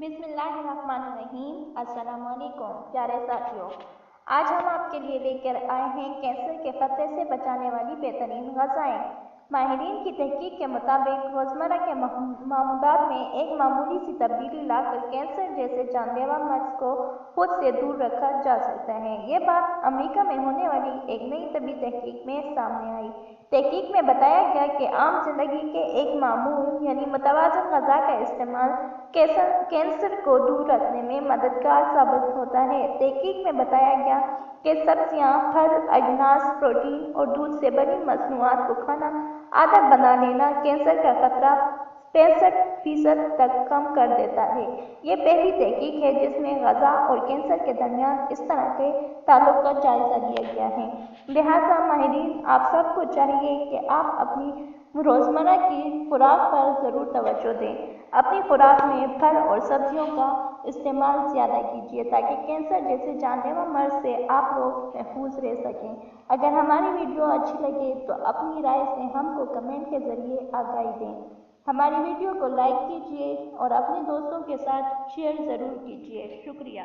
बिस्मिल्लाहिर्रहमानिर्रहीम। अस्सलाम वालेकुम प्यारे साथियों, आज हम आपके लिए लेकर आए हैं कैंसर के खतरे से बचाने वाली बेहतरीन ग़िज़ाएं। माहिरीन की तहकीक के मुताबिक रोज़मर्रा के मामूलात में एक मामूली सी तब्दीली लाकर कैंसर जैसे जानलेवा मर्ज़ को खुद से दूर रखा जा सकता है। ये बात अमेरिका में होने वाली एक नई तबी तहकीक में सामने आई। तहकीक में बताया गया कि आम जिंदगी के एक मामूल यानी मुतवाज़िन ग़िज़ा का इस्तेमाल कैंसर को दूर रखने में मददगार साबित होता है। तहकीक में बताया गया कि सब्जियां, फल, अजनास, प्रोटीन और दूध से बनी मसनूआत को खाना आदत बना लेना कैंसर का खतरा 65% तक कम कर देता है। ये पहली तहकीक है जिसमें ग़िज़ा और कैंसर के दरमियान इस तरह के ताल्लुक़ का जायज़ा लिया गया है। लिहाजा माहिरीन, आप सबको चाहिए कि आप अपनी रोज़मर्रा की खुराक पर ज़रूर तवज्जो दें। अपनी खुराक में फल और सब्जियों का इस्तेमाल ज़्यादा कीजिए ताकि कैंसर जैसे जानलेवा मर्ज़ से आप लोग महफूज रह सकें। अगर हमारी वीडियो अच्छी लगे तो अपनी राय से हमको कमेंट के ज़रिए आगाही दें। हमारी वीडियो को लाइक कीजिए और अपने दोस्तों के साथ शेयर ज़रूर कीजिए। शुक्रिया।